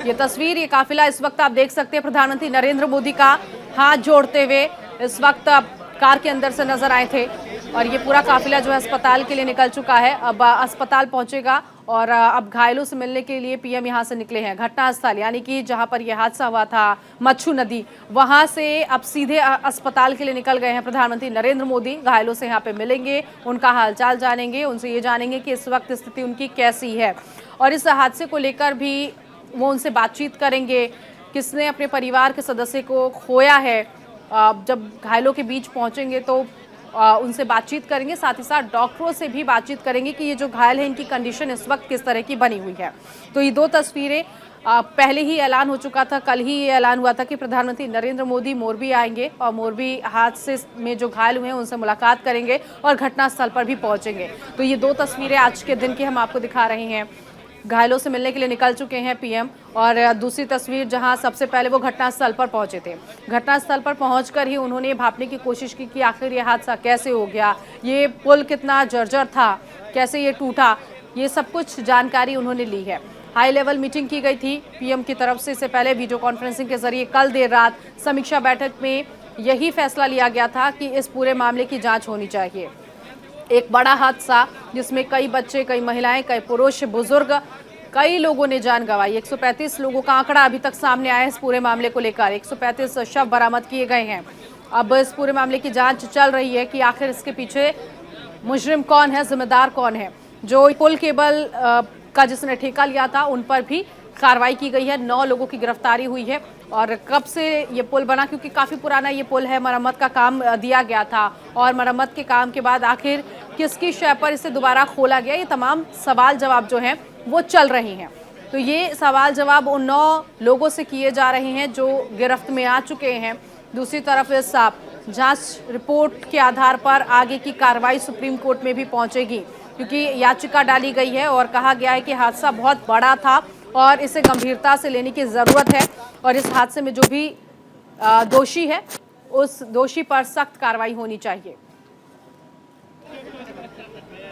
ये तस्वीर, ये काफिला इस वक्त आप देख सकते हैं प्रधानमंत्री नरेंद्र मोदी का हाथ जोड़ते हुए इस वक्त कार के अंदर से नजर आए थे। और ये पूरा काफिला जो है अस्पताल के लिए निकल चुका है, अब अस्पताल पहुंचेगा और अब घायलों से मिलने के लिए पीएम यहां से निकले हैं। घटनास्थल यानी कि जहां पर यह हादसा हुआ था मच्छू नदी, वहां से अब सीधे अस्पताल के लिए निकल गए हैं प्रधानमंत्री नरेंद्र मोदी। घायलों से यहां पे मिलेंगे, उनका हालचाल जानेंगे, उनसे ये जानेंगे कि इस वक्त स्थिति उनकी कैसी है और इस हादसे को लेकर भी वो उनसे बातचीत करेंगे। किसने अपने परिवार के सदस्य को खोया है, जब घायलों के बीच पहुंचेंगे तो उनसे बातचीत करेंगे, साथ ही साथ डॉक्टरों से भी बातचीत करेंगे कि ये जो घायल है इनकी कंडीशन इस वक्त किस तरह की बनी हुई है। तो ये दो तस्वीरें पहले ही ऐलान हो चुका था, कल ही ये ऐलान हुआ था कि प्रधानमंत्री नरेंद्र मोदी मोरबी आएंगे और मोरबी हादसे में जो घायल हुए हैं उनसे मुलाकात करेंगे और घटनास्थल पर भी पहुंचेंगे। तो ये दो तस्वीरें आज के दिन की हम आपको दिखा रहे हैं। घायलों से मिलने के लिए निकल चुके हैं पीएम, और दूसरी तस्वीर जहां सबसे पहले वो घटनास्थल पर पहुंचे थे। घटनास्थल पर पहुंचकर ही उन्होंने भापने की कोशिश की कि आखिर ये हादसा कैसे हो गया, ये पुल कितना जर्जर था, कैसे ये टूटा, ये सब कुछ जानकारी उन्होंने ली है। हाई लेवल मीटिंग की गई थी पीएम की तरफ से। इससे पहले वीडियो कॉन्फ्रेंसिंग के जरिए कल देर रात समीक्षा बैठक में यही फैसला लिया गया था कि इस पूरे मामले की जाँच होनी चाहिए। एक बड़ा हादसा जिसमें कई बच्चे, कई महिलाएं, कई पुरुष, बुजुर्ग, कई लोगों ने जान गंवाई। 135 लोगों का आंकड़ा अभी तक सामने आया है इस पूरे मामले को लेकर। 135 शव बरामद किए गए हैं। अब इस पूरे मामले की जांच चल रही है कि आखिर इसके पीछे मुजरिम कौन है, जिम्मेदार कौन है। जो पुल केबल का जिसने ठेका लिया था उन पर भी कार्रवाई की गई है। 9 लोगों की गिरफ्तारी हुई है। और कब से ये पुल बना, क्योंकि काफ़ी पुराना ये पुल है, मरम्मत का काम दिया गया था और मरम्मत के काम के बाद आखिर किसकी शय पर इसे दोबारा खोला गया, ये तमाम सवाल जवाब जो हैं वो चल रही हैं। तो ये सवाल जवाब उन 9 लोगों से किए जा रहे हैं जो गिरफ्त में आ चुके हैं। दूसरी तरफ इस जांच रिपोर्ट के आधार पर आगे की कार्रवाई सुप्रीम कोर्ट में भी पहुंचेगी, क्योंकि याचिका डाली गई है और कहा गया है कि हादसा बहुत बड़ा था और इसे गंभीरता से लेने की ज़रूरत है और इस हादसे में जो भी दोषी है उस दोषी पर सख्त कार्रवाई होनी चाहिए।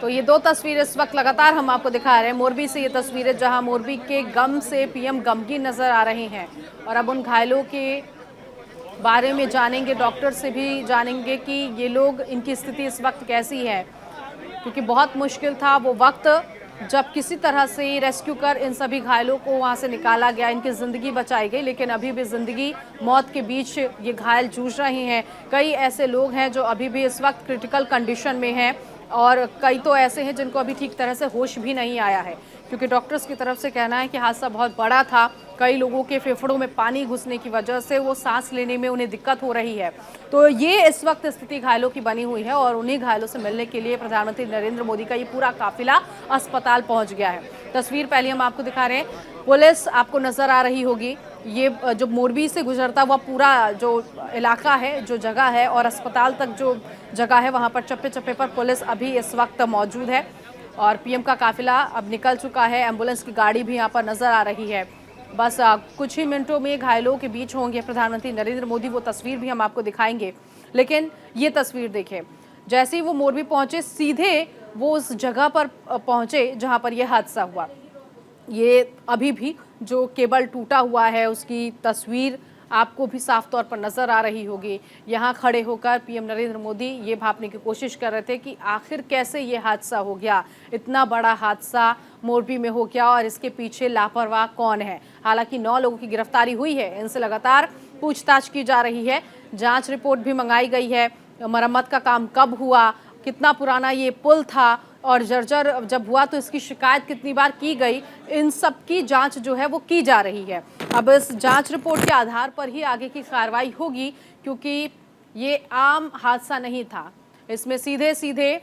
तो ये दो तस्वीरें इस वक्त लगातार हम आपको दिखा रहे हैं मोरबी से। ये तस्वीरें जहां मोरबी के गम से पीएम गमगीन नजर आ रहे हैं और अब उन घायलों के बारे में जानेंगे, डॉक्टर से भी जानेंगे कि ये लोग, इनकी स्थिति इस वक्त कैसी है, क्योंकि बहुत मुश्किल था वो वक्त जब किसी तरह से रेस्क्यू कर इन सभी घायलों को वहां से निकाला गया, इनकी ज़िंदगी बचाई गई। लेकिन अभी भी ज़िंदगी मौत के बीच ये घायल जूझ रहे हैं। कई ऐसे लोग हैं जो अभी भी इस वक्त क्रिटिकल कंडीशन में हैं और कई तो ऐसे हैं जिनको अभी ठीक तरह से होश भी नहीं आया है, क्योंकि डॉक्टर्स की तरफ से कहना है कि हादसा बहुत बड़ा था। कई लोगों के फेफड़ों में पानी घुसने की वजह से वो सांस लेने में उन्हें दिक्कत हो रही है। तो ये इस वक्त स्थिति घायलों की बनी हुई है और उन्हीं घायलों से मिलने के लिए प्रधानमंत्री नरेंद्र मोदी का ये पूरा काफिला अस्पताल पहुंच गया है। तस्वीर पहले हम आपको दिखा रहे हैं। पुलिस आपको नजर आ रही होगी, ये जो मोरबी से गुजरता हुआ पूरा जो इलाका है, जो जगह है, और अस्पताल तक जो जगह है, वहाँ पर चप्पे चप्पे पर पुलिस अभी इस वक्त मौजूद है और पीएम का काफिला अब निकल चुका है। एम्बुलेंस की गाड़ी भी यहाँ पर नजर आ रही है। बस कुछ ही मिनटों में घायलों के बीच होंगे प्रधानमंत्री नरेंद्र मोदी। वो तस्वीर भी हम आपको दिखाएंगे। लेकिन ये तस्वीर देखें, जैसे ही वो मोरबी पहुंचे सीधे वो उस जगह पर पहुंचे जहां पर यह हादसा हुआ। ये अभी भी जो केबल टूटा हुआ है उसकी तस्वीर आपको भी साफ तौर पर नजर आ रही होगी। यहाँ खड़े होकर पीएम नरेंद्र मोदी ये भांपने की कोशिश कर रहे थे कि आखिर कैसे ये हादसा हो गया, इतना बड़ा हादसा मोरबी में हो गया और इसके पीछे लापरवाह कौन है। हालांकि 9 लोगों की गिरफ्तारी हुई है, इनसे लगातार पूछताछ की जा रही है। जांच रिपोर्ट भी मंगाई गई है। मरम्मत का काम कब हुआ, कितना पुराना ये पुल था और जर्जर जब हुआ तो इसकी शिकायत कितनी बार की गई, इन सब की जांच जो है वो की जा रही है। अब इस जांच रिपोर्ट के आधार पर ही आगे की कार्रवाई होगी, क्योंकि ये आम हादसा नहीं था। इसमें सीधे सीधे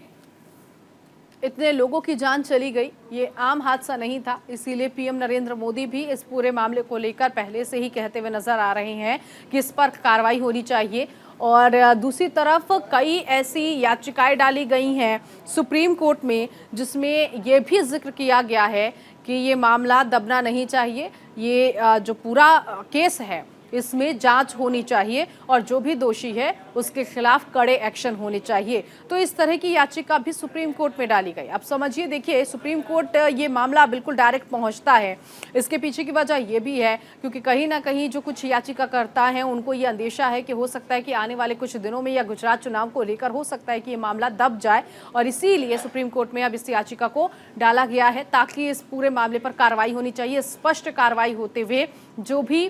इतने लोगों की जान चली गई, ये आम हादसा नहीं था। इसीलिए पीएम नरेंद्र मोदी भी इस पूरे मामले को लेकर पहले से ही कहते हुए नजर आ रहे हैं कि इस पर कार्रवाई होनी चाहिए। और दूसरी तरफ कई ऐसी याचिकाएं डाली गई हैं सुप्रीम कोर्ट में जिसमें ये भी जिक्र किया गया है कि ये मामला दबना नहीं चाहिए। ये जो पूरा केस है इसमें जांच होनी चाहिए और जो भी दोषी है उसके खिलाफ कड़े एक्शन होने चाहिए। तो इस तरह की याचिका भी सुप्रीम कोर्ट में डाली गई। अब समझिए, देखिए, सुप्रीम कोर्ट ये मामला बिल्कुल डायरेक्ट पहुंचता है, इसके पीछे की वजह यह भी है क्योंकि कहीं ना कहीं जो कुछ याचिकाकर्ता हैं उनको ये अंदेशा है कि हो सकता है कि आने वाले कुछ दिनों में या गुजरात चुनाव को लेकर हो सकता है कि ये मामला दब जाए, और इसीलिए सुप्रीम कोर्ट में अब इस याचिका को डाला गया है ताकि इस पूरे मामले पर कार्रवाई होनी चाहिए, स्पष्ट कार्रवाई होते हुए जो भी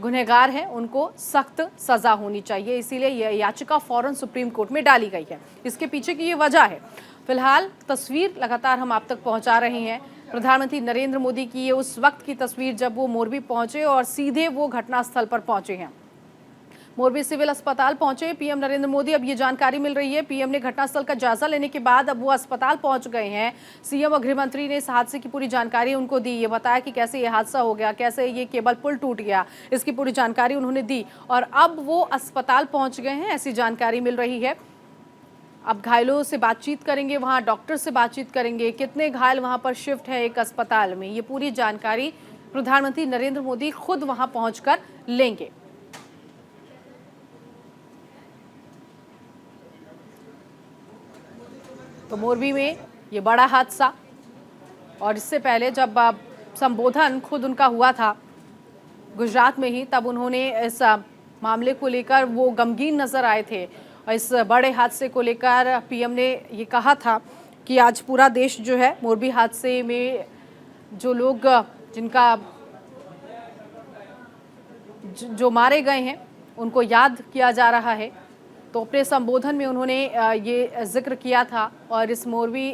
गुनहगार हैं उनको सख्त सजा होनी चाहिए। इसीलिए यह याचिका फौरन सुप्रीम कोर्ट में डाली गई है। इसके पीछे की ये वजह है। फिलहाल तस्वीर लगातार हम आप तक पहुंचा रहे हैं। प्रधानमंत्री नरेंद्र मोदी की ये उस वक्त की तस्वीर जब वो मोरबी पहुंचे और सीधे वो घटनास्थल पर पहुंचे हैं। मोरबी सिविल अस्पताल पहुंचे पीएम नरेंद्र मोदी। अब ये जानकारी मिल रही है, पीएम ने घटनास्थल का जायजा लेने के बाद अब वो अस्पताल पहुंच गए हैं। सीएम और गृह मंत्री ने इस हादसे की पूरी जानकारी उनको दी, ये बताया कि कैसे ये हादसा हो गया, कैसे ये केबल पुल टूट गया, इसकी पूरी जानकारी उन्होंने दी और अब वो अस्पताल पहुंच गए हैं, ऐसी जानकारी मिल रही है। अब घायलों से बातचीत करेंगे, वहाँ डॉक्टर से बातचीत करेंगे, कितने घायल वहाँ पर शिफ्ट है एक अस्पताल में, ये पूरी जानकारी प्रधानमंत्री नरेंद्र मोदी खुद वहाँ पहुँचकर लेंगे। तो मोरबी में ये बड़ा हादसा, और इससे पहले जब संबोधन खुद उनका हुआ था गुजरात में ही, तब उन्होंने इस मामले को लेकर वो गमगीन नजर आए थे और इस बड़े हादसे को लेकर पीएम ने ये कहा था कि आज पूरा देश जो है मोरबी हादसे में जो लोग जिनका जो मारे गए हैं उनको याद किया जा रहा है। तो अपने संबोधन में उन्होंने ये जिक्र किया था और इस मोरबी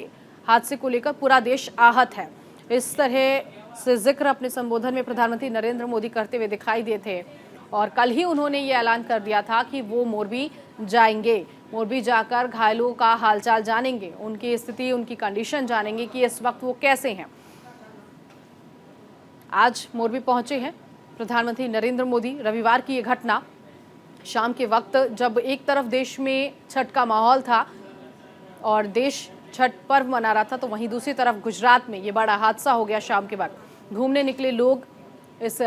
हादसे को लेकर पूरा देश आहत है, इस तरह से जिक्र अपने संबोधन में प्रधानमंत्री नरेंद्र मोदी करते हुए दिखाई दिए थे। और कल ही उन्होंने ये ऐलान कर दिया था कि वो मोरबी जाएंगे, मोरबी जाकर घायलों का हालचाल जानेंगे, उनकी स्थिति, उनकी कंडीशन जानेंगे कि इस वक्त वो कैसे हैं। आज मोरबी पहुंचे हैं प्रधानमंत्री नरेंद्र मोदी। रविवार की ये घटना शाम के वक्त, जब एक तरफ देश में छठ का माहौल था और देश छठ पर्व मना रहा था, तो वहीं दूसरी तरफ गुजरात में ये बड़ा हादसा हो गया। शाम के वक्त घूमने निकले लोग इस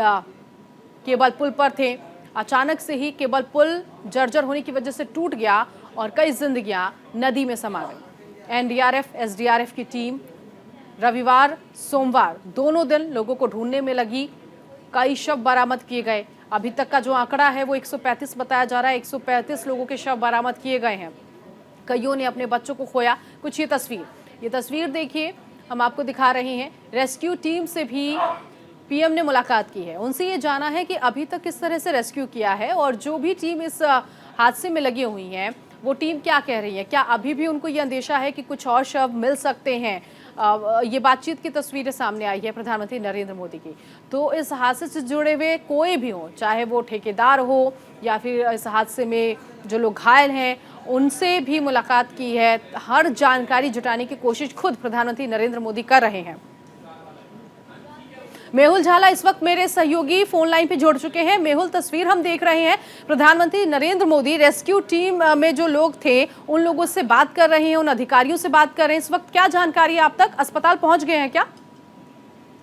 केबल पुल पर थे, अचानक से ही केबल पुल जर्जर होने की वजह से टूट गया और कई जिंदगियां नदी में समा गई। एनडीआरएफ, एसडीआरएफ की टीम रविवार, सोमवार दोनों दिन लोगों को ढूंढने में लगी। कई शव बरामद किए गए। अभी तक का जो आंकड़ा है वो 135 बताया जा रहा है। 135 लोगों के शव बरामद किए गए हैं। कईयों ने अपने बच्चों को खोया। कुछ ये तस्वीर देखिए, हम आपको दिखा रहे हैं। रेस्क्यू टीम से भी पीएम ने मुलाकात की है, उनसे ये जाना है कि अभी तक किस तरह से रेस्क्यू किया है और जो भी टीम इस हादसे में लगी हुई है वो टीम क्या कह रही है, क्या अभी भी उनको ये अंदेशा है कि कुछ और शव मिल सकते हैं। ये बातचीत की तस्वीरें सामने आई है प्रधानमंत्री नरेंद्र मोदी की। तो इस हादसे से जुड़े हुए कोई भी हो, चाहे वो ठेकेदार हो या फिर इस हादसे में जो लोग घायल हैं, उनसे भी मुलाकात की है। हर जानकारी जुटाने की कोशिश खुद प्रधानमंत्री नरेंद्र मोदी कर रहे हैं। मेहुल झाला इस वक्त मेरे सहयोगी फोन लाइन पे जुड़ चुके हैं। मेहुल, तस्वीर हम देख रहे हैं, प्रधानमंत्री नरेंद्र मोदी रेस्क्यू टीम में जो लोग थे उन लोगों से बात कर रहे हैं, उन अधिकारियों से बात कर रहे हैं। इस वक्त क्या जानकारी है आप तक? अस्पताल पहुंच गए हैं क्या?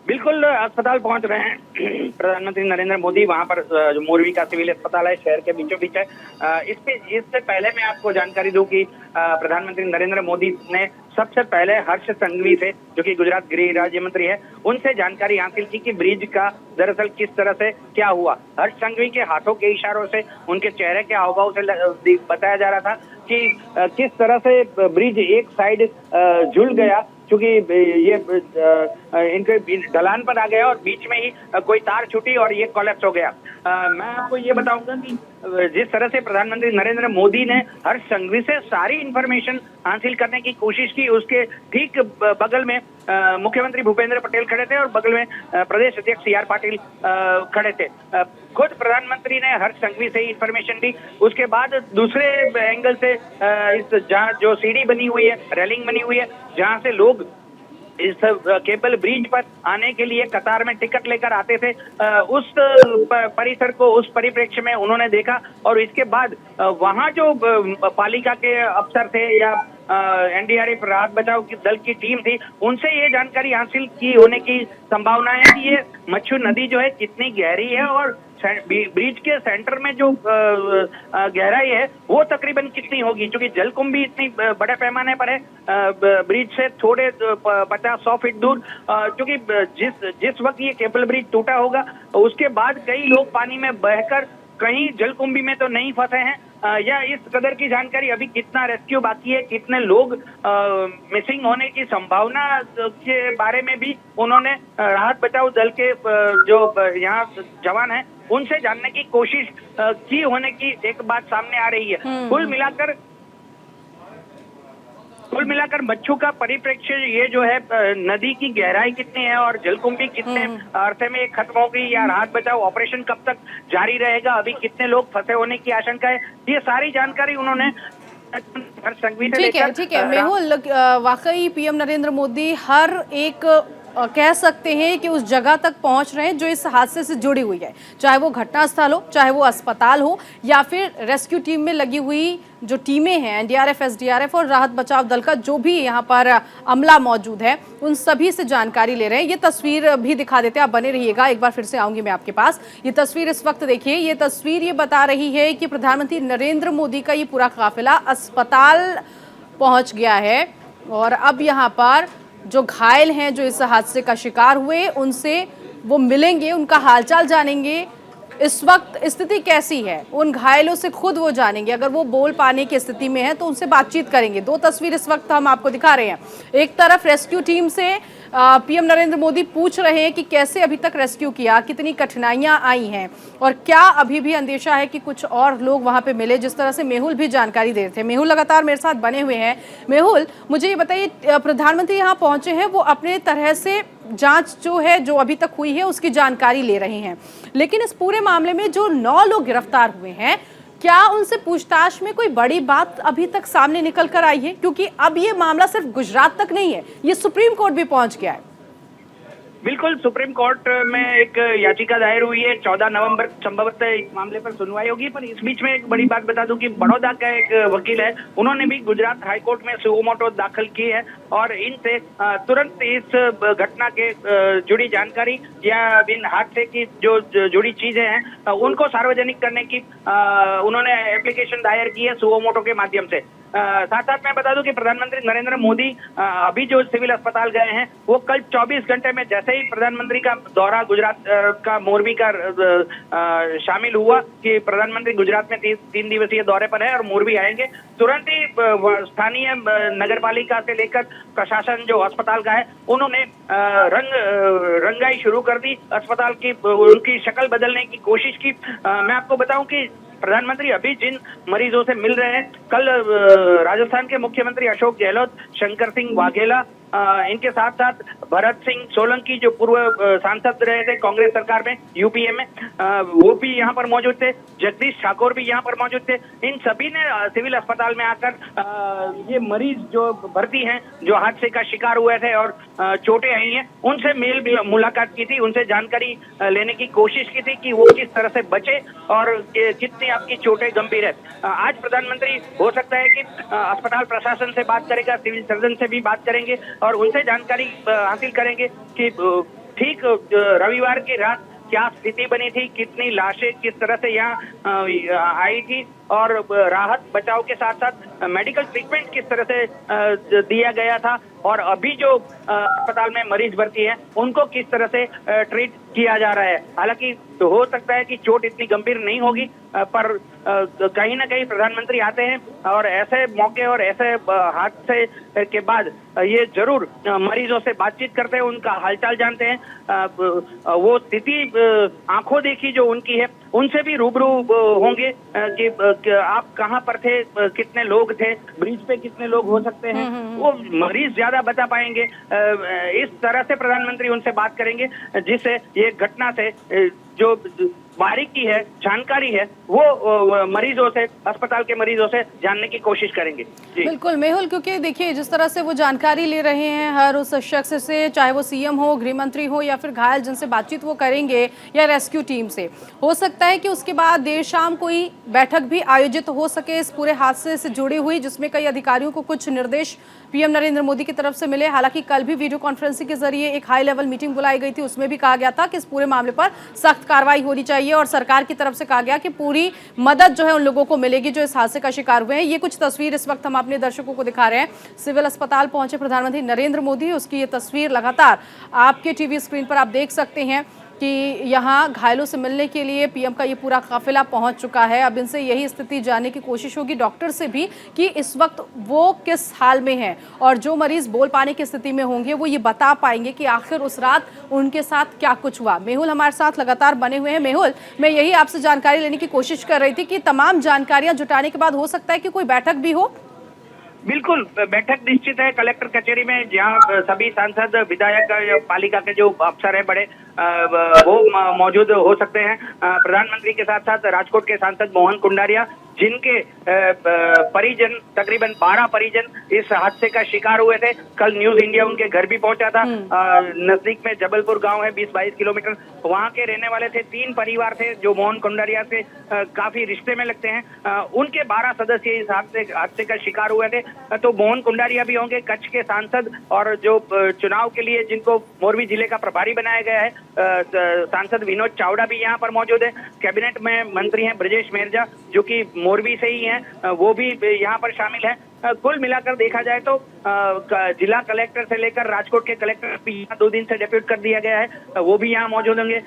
बिल्कुल, अस्पताल पहुंच रहे हैं प्रधानमंत्री नरेंद्र मोदी। वहां पर जो मोरबी का सिविल अस्पताल है, शहर के बीचों बीच है। इससे पहले मैं आपको जानकारी दूं कि प्रधानमंत्री नरेंद्र मोदी ने सबसे पहले हर्ष संघवी से, जो कि गुजरात गृह राज्य मंत्री है, उनसे जानकारी हासिल की कि ब्रिज का दरअसल किस तरह से क्या हुआ। हर्ष संघवी के हाथों के इशारों से, उनके चेहरे के हावभाव से बताया जा रहा था कि किस तरह से ब्रिज एक साइड झुल गया, क्योंकि ये इनके ढलान पर आ गया और बीच में ही कोई तार छूटी और ये कोलैप्स हो गया। मैं आपको ये बताऊंगा कि जिस तरह से प्रधानमंत्री नरेंद्र मोदी ने हर्ष संघवी से सारी इंफॉर्मेशन हासिल करने की कोशिश की, उसके ठीक बगल में मुख्यमंत्री भूपेंद्र पटेल खड़े थे और बगल में प्रदेश अध्यक्ष CR पाटिल खड़े थे। खुद प्रधानमंत्री ने हर्ष संघवी से इंफॉर्मेशन ली। उसके बाद दूसरे एंगल से इस जहाँ जो सीढ़ी बनी हुई है, रेलिंग बनी हुई है, जहाँ से लोग इस केबल ब्रिज पर आने के लिए कतार में टिकट लेकर आते थे, उस परिसर को, उस परिप्रेक्ष्य में उन्होंने देखा। और इसके बाद वहां जो पालिका के अफसर थे या एनडीआरएफ राहत बचाव की दल की टीम थी, उनसे ये जानकारी हासिल की होने की संभावना है कि ये मच्छू नदी जो है कितनी गहरी है और ब्रिज के सेंटर में जो गहराई है वो तकरीबन कितनी होगी, क्योंकि जलकुंभी इतनी बड़े पैमाने पर है ब्रिज से थोड़े 50-100 फीट दूर, क्योंकि जिस वक्त ये केबल ब्रिज टूटा होगा उसके बाद कई लोग पानी में बहकर कहीं जलकुंभी में तो नहीं फंसे हैं, या इस कदर की जानकारी अभी कितना रेस्क्यू बाकी है, कितने लोग मिसिंग होने की संभावना के बारे में भी उन्होंने राहत बचाव दल के जो यहाँ जवान हैं उनसे जानने की कोशिश की होने की एक बात सामने आ रही है। कुल मिलाकर मच्छू का परिप्रेक्ष्य ये जो है नदी की गहराई कितनी है और जलकुंभी कितने अरसे में खत्म होगी या राहत बचाव ऑपरेशन कब तक जारी रहेगा, अभी कितने लोग फंसे होने की आशंका है, ये सारी जानकारी उन्होंने ठीक है मेहुल, वाकई पीएम नरेंद्र मोदी हर एक कह सकते हैं कि उस जगह तक पहुंच रहे हैं जो इस हादसे से जुड़ी हुई है, चाहे वो घटनास्थल हो, चाहे वो अस्पताल हो या फिर रेस्क्यू टीम में लगी हुई जो टीमें हैं एनडीआरएफ, एसडीआरएफ और राहत बचाव दल का जो भी यहाँ पर अमला मौजूद है उन सभी से जानकारी ले रहे हैं। ये तस्वीर भी दिखा देते हैं, आप बने रहिएगा, एक बार फिर से आऊंगी मैं आपके पास। ये तस्वीर इस वक्त देखिए, ये तस्वीर ये बता रही है कि प्रधानमंत्री नरेंद्र मोदी का ये पूरा काफिला अस्पताल पहुंच गया है और अब यहाँ पर जो घायल हैं, जो इस हादसे का शिकार हुए, उनसे वो मिलेंगे, उनका हालचाल जानेंगे, इस वक्त स्थिति कैसी है उन घायलों से खुद वो जानेंगे, अगर वो बोल पाने की स्थिति में है तो उनसे बातचीत करेंगे। दो तस्वीर इस वक्त हम आपको दिखा रहे हैं, एक तरफ रेस्क्यू टीम से पीएम नरेंद्र मोदी पूछ रहे हैं कि कैसे अभी तक रेस्क्यू किया, कितनी कठिनाइयां आई हैं और क्या अभी भी अंदेशा है कि कुछ और लोग वहां पे मिले, जिस तरह से मेहुल भी जानकारी दे रहे थे। मेहुल लगातार मेरे साथ बने हुए हैं। मेहुल, मुझे ये बताइए, प्रधानमंत्री यहाँ पहुंचे हैं, वो अपने तरह से जांच जो है जो अभी तक हुई है उसकी जानकारी ले रहे हैं, लेकिन इस पूरे मामले में जो 9 लोग गिरफ्तार हुए हैं, क्या उनसे पूछताछ में कोई बड़ी बात अभी तक सामने निकल कर आई है? क्योंकि अब ये मामला सिर्फ गुजरात तक नहीं है, ये सुप्रीम कोर्ट भी पहुंच गया है। बिल्कुल, सुप्रीम कोर्ट में एक याचिका दायर हुई है, 14 नवंबर संभवतः इस मामले पर सुनवाई होगी। पर इस बीच में एक बड़ी बात बता दूं कि बड़ौदा का एक वकील है, उन्होंने भी गुजरात हाईकोर्ट में सुओ मोटो दाखिल की है और इनसे तुरंत इस घटना के जुड़ी जानकारी या इन हादसे की जो जुड़ी चीजें हैं उनको सार्वजनिक करने की उन्होंने एप्लीकेशन दायर की है सुओ मोटो के माध्यम से। साथ साथ मैं बता दूं कि प्रधानमंत्री नरेंद्र मोदी अभी जो सिविल अस्पताल गए हैं वो कल 24 घंटे में जैसे ही प्रधानमंत्री का दौरा गुजरात का मोरबी का शामिल हुआ कि प्रधानमंत्री गुजरात में 3 दिवसीय दौरे पर है और मोरबी आएंगे, तुरंत ही स्थानीय नगर पालिका से लेकर प्रशासन जो अस्पताल का है उन्होंने रंगाई शुरू कर दी अस्पताल की, उनकी शक्ल बदलने की कोशिश की। मैं आपको बताऊं कि प्रधानमंत्री अभी जिन मरीजों से मिल रहे हैं, कल राजस्थान के मुख्यमंत्री अशोक गहलोत, शंकर सिंह वाघेला, इनके साथ साथ भरत सिंह सोलंकी जो पूर्व सांसद रहे थे कांग्रेस सरकार में यूपीए में, वो भी यहाँ पर मौजूद थे, जगदीश ठाकुर भी यहाँ पर मौजूद थे। इन सभी ने सिविल अस्पताल में आकर ये मरीज जो भर्ती हैं, जो हादसे का शिकार हुए थे और चोटें आई हैं, उनसे मुलाकात की थी, उनसे जानकारी लेने की कोशिश की थी कि वो किस तरह से बचे और कितनी आपकी चोटें गंभीर है। आज प्रधानमंत्री हो सकता है कि अस्पताल प्रशासन से बात करेगा, सिविल सर्जन से भी बात करेंगे और उनसे जानकारी हासिल करेंगे कि ठीक रविवार की रात क्या स्थिति बनी थी, कितनी लाशें किस तरह से यहाँ आई थी और राहत बचाव के साथ साथ मेडिकल ट्रीटमेंट किस तरह से दिया गया था और अभी जो अस्पताल में मरीज भर्ती हैं उनको किस तरह से ट्रीट किया जा रहा है। हालांकि हो सकता है कि चोट इतनी गंभीर नहीं होगी, पर कहीं ना कहीं प्रधानमंत्री आते हैं और ऐसे मौके और ऐसे हादसे के बाद ये जरूर मरीजों से बातचीत करते हैं, उनका हालचाल जानते हैं, वो स्थिति आंखों देखी जो उनकी है उनसे भी रूबरू होंगे कि आप कहाँ पर थे, कितने लोग थे, ब्रिज पे कितने लोग हो सकते हैं, वो मरीज ज्यादा बता पाएंगे। इस तरह से प्रधानमंत्री उनसे बात करेंगे जिससे ये घटना से जो बारीकी है, जानकारी है, वो मरीजों से, अस्पताल के मरीजों से जानने की कोशिश करेंगे। जी बिल्कुल मेहुल, क्योंकि देखिए जिस तरह से वो जानकारी ले रहे हैं हर उस शख्स से, चाहे वो सीएम हो, गृह मंत्री हो या फिर घायल जिनसे बातचीत वो करेंगे या रेस्क्यू टीम से, हो सकता है कि उसके बाद देर शाम कोई बैठक भी आयोजित हो सके इस पूरे हादसे से जुड़ी हुई, जिसमें कई अधिकारियों को कुछ निर्देश पीएम नरेंद्र मोदी की तरफ से मिले। हालांकि कल भी वीडियो कॉन्फ्रेंसिंग के जरिए एक हाई लेवल मीटिंग बुलाई गई थी, उसमें भी कहा गया था कि इस पूरे मामले पर सख्त कार्रवाई होनी चाहिए और सरकार की तरफ से कहा गया कि पूरी मदद जो है उन लोगों को मिलेगी जो इस हादसे का शिकार हुए हैं। ये कुछ तस्वीर इस वक्त हम अपने दर्शकों को दिखा रहे हैं। सिविल अस्पताल पहुंचे प्रधानमंत्री नरेंद्र मोदी, उसकी ये तस्वीर लगातार आपके टीवी स्क्रीन पर आप देख सकते हैं कि यहाँ घायलों से मिलने के लिए पीएम का ये पूरा काफिला पहुंच चुका है। अब इनसे यही स्थिति जानने की कोशिश होगी, डॉक्टर से भी, कि इस वक्त वो किस हाल में हैं और जो मरीज बोल पाने की स्थिति में होंगे वो ये बता पाएंगे कि आखिर उस रात उनके साथ क्या कुछ हुआ। मेहुल हमारे साथ लगातार बने हुए हैं। मेहुल, मैं यही आपसे जानकारी लेने की कोशिश कर रही थी कि तमाम जानकारियां जुटाने के बाद हो सकता है कि कोई बैठक भी हो। बिल्कुल, बैठक निश्चित है कलेक्टर कचहरी में, जहां सभी सांसद, विधायक, पालिका के जो अफसर है बड़े, वो मौजूद हो सकते हैं। प्रधानमंत्री के साथ साथ राजकोट के सांसद मोहन कुंडारिया, जिनके परिजन, तकरीबन 12 परिजन इस हादसे का शिकार हुए थे। कल न्यूज इंडिया उनके घर भी पहुंचा था। नजदीक में जबलपुर गांव है, 20-22 किलोमीटर, वहां के रहने वाले थे। 3 परिवार थे जो मोहन कुंडारिया से काफी रिश्ते में लगते हैं। उनके 12 सदस्य इस हादसे का शिकार हुए थे। तो मोहन कुंडारिया भी होंगे, कच्छ के सांसद, और जो चुनाव के लिए जिनको मोरबी जिले का प्रभारी बनाया गया है, सांसद विनोद चावड़ा भी यहाँ पर मौजूद है। कैबिनेट में मंत्री हैं ब्रजेश मेरजा, जो कि मोरबी से ही हैं, वो भी यहाँ पर शामिल है। कुल मिलाकर देखा जाए तो जिला कलेक्टर से लेकर राजकोट के कलेक्टर भी 2 दिन से डेप्यूट कर दिया गया है, वो भी यहाँ मौजूद होंगे।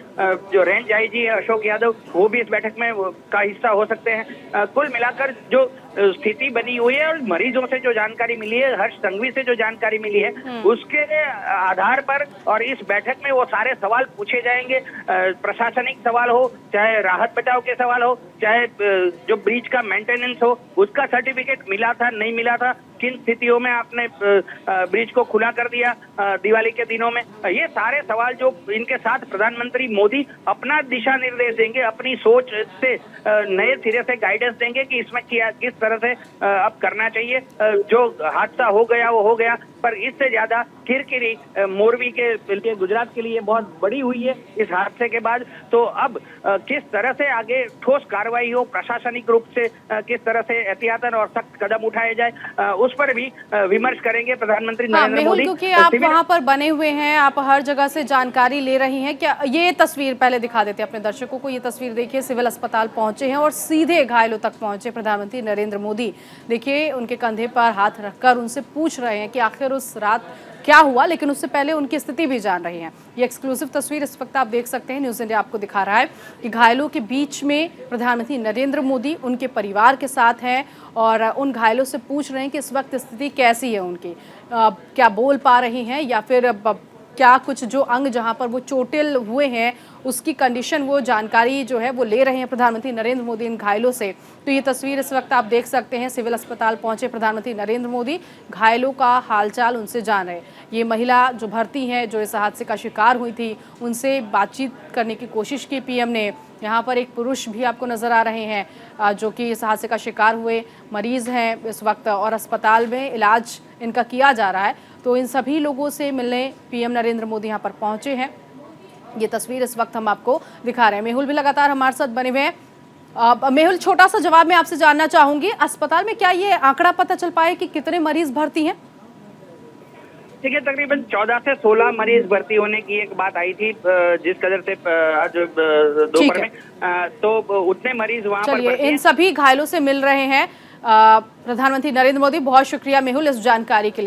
जो रेंज आईजी है अशोक यादव, वो भी इस बैठक में का हिस्सा हो सकते हैं। कुल मिलाकर जो स्थिति बनी हुई है और मरीजों से जो जानकारी मिली है, हर्ष संघवी से जो जानकारी मिली है, उसके आधार पर और इस बैठक में वो सारे सवाल पूछे जाएंगे। प्रशासनिक सवाल हो, चाहे राहत बचाव के सवाल हो, चाहे जो ब्रिज का मेंटेनेंस हो, उसका सर्टिफिकेट मिला था, नहीं मिला था, किन स्थितियों में आपने ब्रिज को खुला कर दिया दिवाली के दिनों में, ये सारे सवाल जो इनके साथ प्रधानमंत्री मोदी अपना दिशा निर्देश देंगे, अपनी सोच से नए सिरे से गाइडेंस देंगे कि इसमें किस तरह से अब करना चाहिए। जो हादसा हो गया वो हो गया, पर इससे ज्यादा किरकिरी मोरबी के लिए, गुजरात के लिए बहुत बड़ी हुई है इस हादसे के बाद। तो अब किस तरह से आगे ठोस कार्रवाई हो, प्रशासनिक रूप से किस तरह से एहतियातन और सख्त कदम उठाए जाए, उस पर भी विमर्श करेंगे प्रधानमंत्री नरेंद्र मोदी। क्योंकि आप वहां पर बने हुए हैं, आप हर जगह से जानकारी ले रही हैं, क्या ये तस्वीर पहले दिखा देते हैं अपने दर्शकों को। ये तस्वीर देखिए, सिविल अस्पताल पहुंचे हैं और सीधे घायलों तक पहुंचे प्रधानमंत्री नरेंद्र मोदी। देखिए उनके कंधे पर हाथ रखकर उनसे पूछ रहे हैं कि आखिर उस रात क्या हुआ, लेकिन उससे पहले उनकी स्थिति भी जान रही हैं। ये एक्सक्लूसिव तस्वीर इस वक्त आप देख सकते हैं, न्यूज़ इंडिया आपको दिखा रहा है कि घायलों के बीच में प्रधानमंत्री नरेंद्र मोदी उनके परिवार के साथ हैं और उन घायलों से पूछ रहे हैं कि इस वक्त स्थिति कैसी है उनकी, क्या बोल पा रही हैं या फिर क्या कुछ जो अंग जहां पर वो चोटिल हुए हैं उसकी कंडीशन, वो जानकारी जो है वो ले रहे हैं प्रधानमंत्री नरेंद्र मोदी इन घायलों से। तो ये तस्वीर इस वक्त आप देख सकते हैं, सिविल अस्पताल पहुंचे प्रधानमंत्री नरेंद्र मोदी, घायलों का हालचाल उनसे जान रहे। ये महिला जो भर्ती हैं, जो इस हादसे का शिकार हुई थी, उनसे बातचीत करने की कोशिश की पीएम ने। यहाँ पर एक पुरुष भी आपको नजर आ रहे हैं जो कि इस हादसे का शिकार हुए मरीज हैं इस वक्त और अस्पताल में इलाज इनका किया जा रहा है। तो इन सभी लोगों से मिलने पीएम नरेंद्र मोदी यहाँ पर पहुंचे हैं। ये तस्वीर इस वक्त हम आपको दिखा रहे हैं। मेहुल भी लगातार हमारे साथ बने हुए हैं। मेहुल, छोटा सा जवाब मैं आपसे जानना चाहूंगी, अस्पताल में क्या ये आंकड़ा पता चल पाए कि कितने मरीज भर्ती हैं? देखिए, तकरीबन 14 से 16 मरीज भर्ती होने की एक बात आई थी जिस कदर से आज दोपहर में, तो उतने मरीज वहां पर भर्ती हैं। इन सभी घायलों से मिल रहे हैं प्रधानमंत्री नरेंद्र मोदी। बहुत शुक्रिया मेहुल इस जानकारी के लिए।